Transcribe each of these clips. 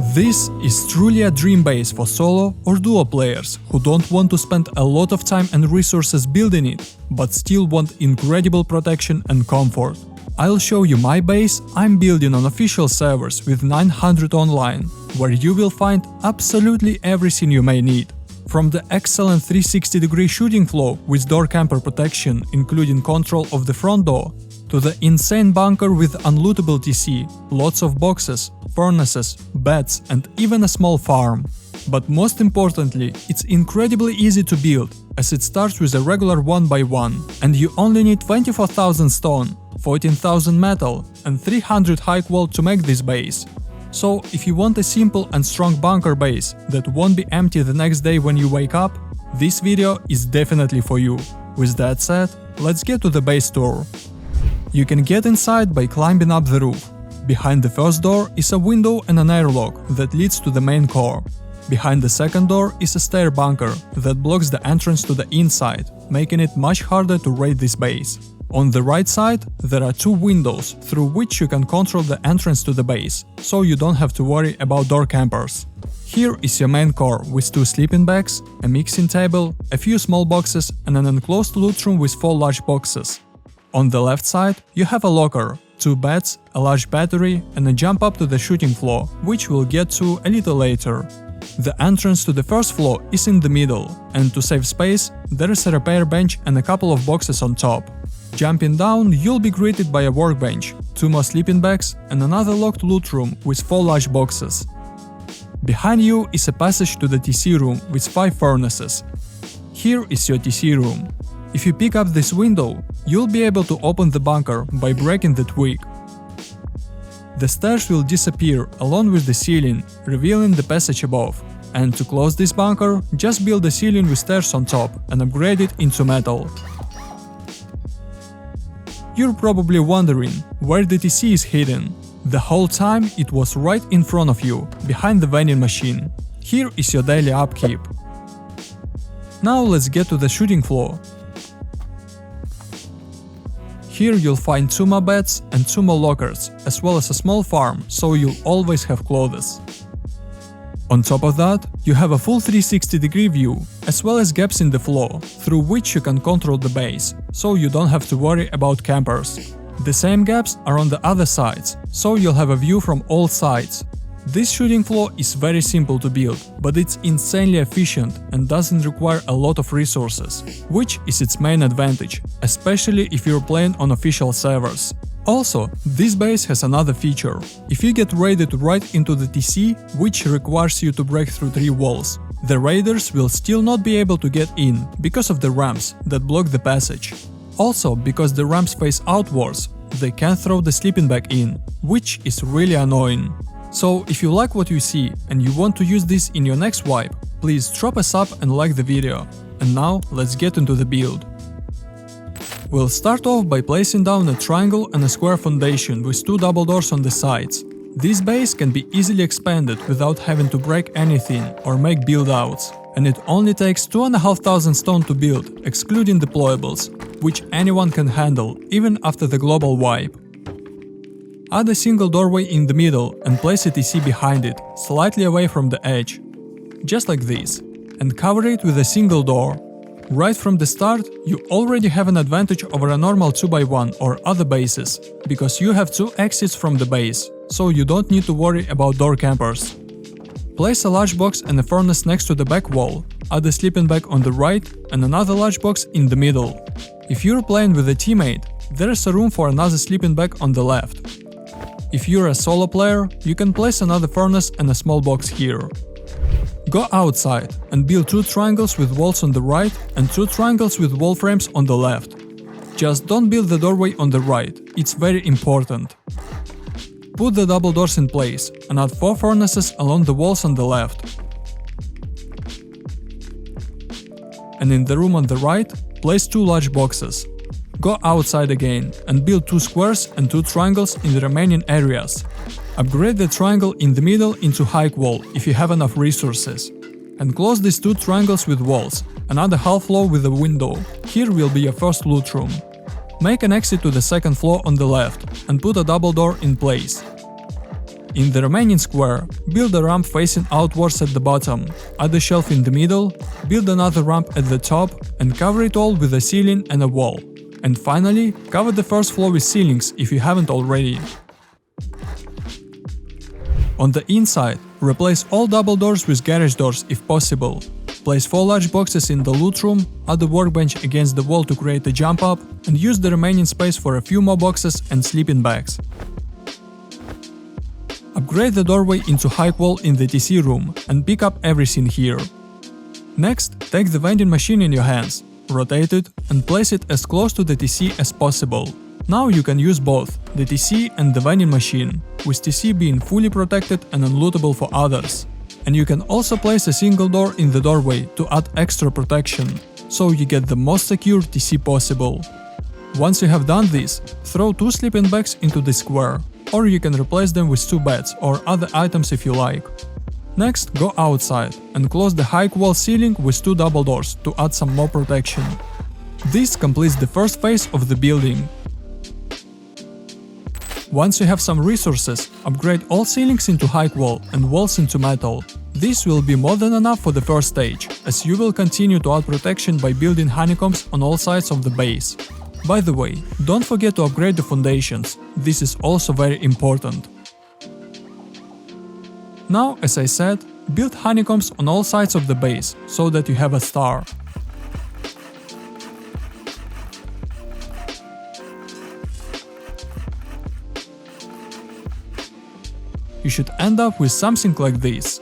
This is truly a dream base for solo or duo players who don't want to spend a lot of time and resources building it, but still want incredible protection and comfort. I'll show you my base I'm building on official servers with 900 online, where you will find absolutely everything you may need. From the excellent 360-degree shooting floor with door camper protection including control of the front door, to the insane bunker with unlootable TC, lots of boxes, furnaces, beds and even a small farm. But most importantly, it's incredibly easy to build, as it starts with a regular 1x1, and you only need 24,000 stone, 14,000 metal and 300 high wall to make this base. So if you want a simple and strong bunker base that won't be empty the next day when you wake up, this video is definitely for you. With that said, let's get to the base tour. You can get inside by climbing up the roof. Behind the first door is a window and an airlock that leads to the main core. Behind the second door is a stair bunker that blocks the entrance to the inside, making it much harder to raid this base. On the right side, there are two windows through which you can control the entrance to the base, so you don't have to worry about door campers. Here is your main core with two sleeping bags, a mixing table, a few small boxes and an enclosed loot room with 4 large boxes. On the left side, you have a locker, 2 beds, a large battery and a jump up to the shooting floor, which we'll get to a little later. The entrance to the first floor is in the middle, and to save space, there is a repair bench and a couple of boxes on top. Jumping down, you'll be greeted by a workbench, 2 more sleeping bags and another locked loot room with 4 large boxes. Behind you is a passage to the TC room with 5 furnaces. Here is your TC room. If you pick up this window, you'll be able to open the bunker by breaking the twig. The stairs will disappear along with the ceiling, revealing the passage above. And to close this bunker, just build a ceiling with stairs on top and upgrade it into metal. You're probably wondering where the TC is hidden. The whole time it was right in front of you, behind the vending machine. Here is your daily upkeep. Now let's get to the shooting floor. Here you'll find 2 more beds and 2 more lockers, as well as a small farm, so you'll always have clothes. On top of that, you have a full 360-degree view, as well as gaps in the floor, through which you can control the base, so you don't have to worry about campers. The same gaps are on the other sides, so you'll have a view from all sides. This shooting floor is very simple to build, but it's insanely efficient and doesn't require a lot of resources, which is its main advantage, especially if you're playing on official servers. Also, this base has another feature. If you get raided right into the TC, which requires you to break through 3 walls, the raiders will still not be able to get in because of the ramps that block the passage. Also, because the ramps face outwards, they can't throw the sleeping bag in, which is really annoying. So, if you like what you see and you want to use this in your next wipe, please drop a sub and like the video. And now, let's get into the build. We'll start off by placing down a triangle and a square foundation with 2 double doors on the sides. This base can be easily expanded without having to break anything or make build-outs, and it only takes 2,500 stone to build, excluding deployables, which anyone can handle, even after the global wipe. Add a single doorway in the middle and place a TC behind it, slightly away from the edge. Just like this. And cover it with a single door. Right from the start, you already have an advantage over a normal 2x1 or other bases, because you have 2 exits from the base, so you don't need to worry about door campers. Place a large box and a furnace next to the back wall, add a sleeping bag on the right and another large box in the middle. If you're playing with a teammate, there is a room for another sleeping bag on the left. If you're a solo player, you can place another furnace and a small box here. Go outside and build 2 triangles with walls on the right and 2 triangles with wall frames on the left. Just don't build the doorway on the right, it's very important. Put the double doors in place and add 4 furnaces along the walls on the left. And in the room on the right, place 2 large boxes. Go outside again and build 2 squares and 2 triangles in the remaining areas. Upgrade the triangle in the middle into high wall if you have enough resources. And close these 2 triangles with walls, another half floor with a window. Here will be your first loot room. Make an exit to the second floor on the left and put a double door in place. In the remaining square, build a ramp facing outwards at the bottom, add a shelf in the middle, build another ramp at the top, and cover it all with a ceiling and a wall. And finally, cover the first floor with ceilings if you haven't already. On the inside, replace all double doors with garage doors if possible. Place 4 large boxes in the loot room, add a workbench against the wall to create a jump up, and use the remaining space for a few more boxes and sleeping bags. Upgrade the doorway into high wall in the TC room and pick up everything here. Next, take the vending machine in your hands, rotate it and place it as close to the TC as possible. Now you can use both, the TC and the vending machine, with TC being fully protected and unlootable for others. And you can also place a single door in the doorway to add extra protection, so you get the most secure TC possible. Once you have done this, throw 2 sleeping bags into the square, or you can replace them with 2 beds or other items if you like. Next, go outside and close the high wall ceiling with 2 double doors to add some more protection. This completes the first phase of the building. Once you have some resources, upgrade all ceilings into high wall and walls into metal. This will be more than enough for the first stage, as you will continue to add protection by building honeycombs on all sides of the base. By the way, don't forget to upgrade the foundations, this is also very important. Now, as I said, build honeycombs on all sides of the base, so that you have a star. You should end up with something like this.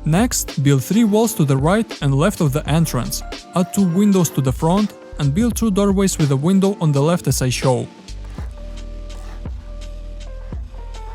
Next, build 3 walls to the right and left of the entrance, add 2 windows to the front, and build 2 doorways with a window on the left as I show.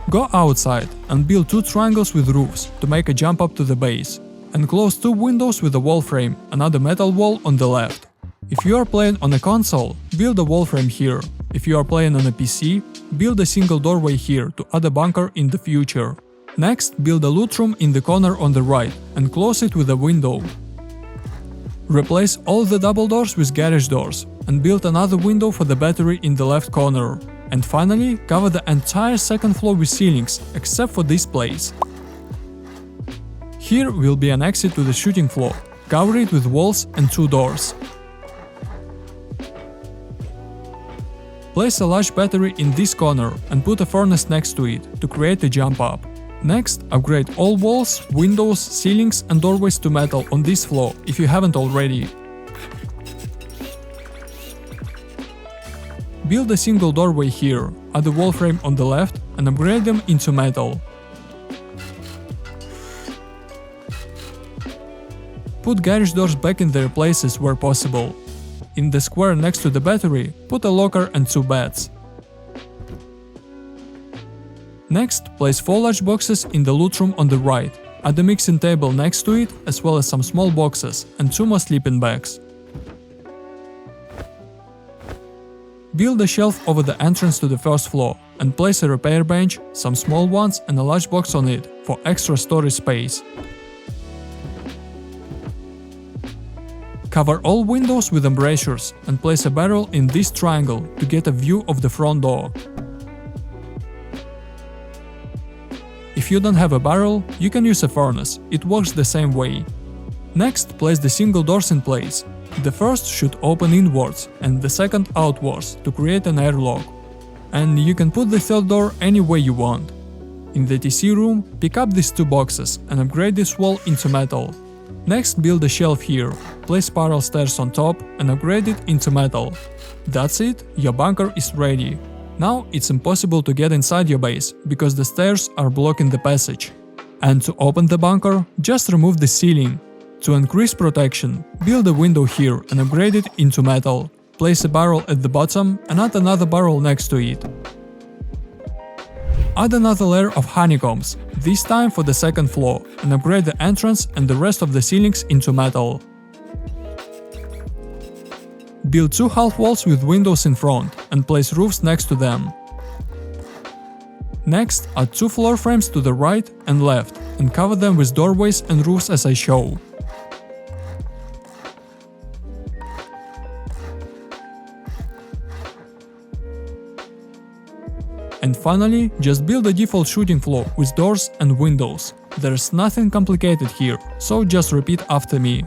Go outside and build 2 triangles with roofs to make a jump up to the base, and close 2 windows with a wall frame, another metal wall on the left. If you are playing on a console, build a wall frame here. If you are playing on a PC, build a single doorway here to add a bunker in the future. Next, build a loot room in the corner on the right and close it with a window. Replace all the double doors with garage doors and build another window for the battery in the left corner. And finally, cover the entire second floor with ceilings, except for this place. Here will be an exit to the shooting floor. Cover it with walls and 2 doors. Place a large battery in this corner and put a furnace next to it to create a jump up. Next, upgrade all walls, windows, ceilings and doorways to metal on this floor if you haven't already. Build a single doorway here, add a wall frame on the left and upgrade them into metal. Put garage doors back in their places where possible. In the square next to the battery, put a locker and 2 beds. Next, place 4 large boxes in the loot room on the right, add a mixing table next to it, as well as some small boxes and 2 more sleeping bags. Build a shelf over the entrance to the first floor and place a repair bench, some small ones and a large box on it for extra storage space. Cover all windows with embrasures and place a barrel in this triangle to get a view of the front door. If you don't have a barrel, you can use a furnace, it works the same way. Next, place the single doors in place. The first should open inwards and the second outwards to create an airlock. And you can put the third door any way you want. In the TC room, pick up these 2 boxes and upgrade this wall into metal. Next, build a shelf here, place spiral stairs on top and upgrade it into metal. That's it, your bunker is ready. Now it's impossible to get inside your base, because the stairs are blocking the passage. And to open the bunker, just remove the ceiling. To increase protection, build a window here and upgrade it into metal. Place a barrel at the bottom and add another barrel next to it. Add another layer of honeycombs, this time for the second floor, and upgrade the entrance and the rest of the ceilings into metal. Build 2 half walls with windows in front and place roofs next to them. Next, add 2 floor frames to the right and left and cover them with doorways and roofs as I show. And finally, just build a default shooting floor with doors and windows. There's nothing complicated here, so just repeat after me.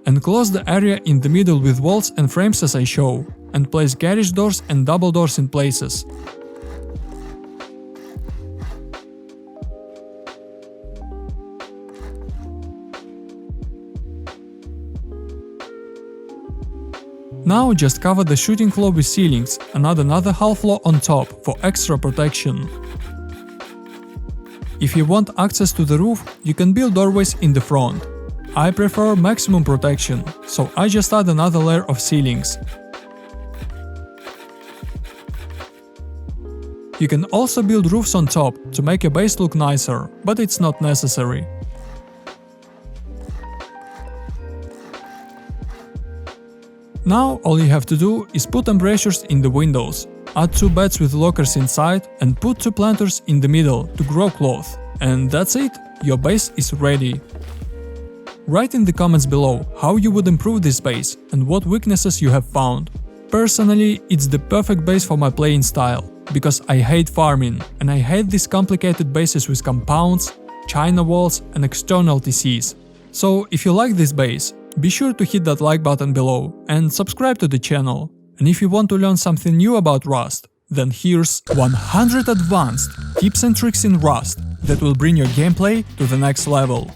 Enclose the area in the middle with walls and frames as I show, and place garage doors and double doors in places. Now just cover the shooting floor with ceilings and add another half floor on top for extra protection. If you want access to the roof, you can build doorways in the front. I prefer maximum protection, so I just add another layer of ceilings. You can also build roofs on top to make your base look nicer, but it's not necessary. Now all you have to do is put embrasures in the windows, add 2 beds with lockers inside and put 2 planters in the middle to grow cloth. And that's it, your base is ready. Write in the comments below how you would improve this base and what weaknesses you have found. Personally, it's the perfect base for my playing style, because I hate farming and I hate these complicated bases with compounds, China walls and external TCs. So if you like this base, be sure to hit that like button below and subscribe to the channel. And if you want to learn something new about Rust, then here's 100 advanced tips and tricks in Rust that will bring your gameplay to the next level.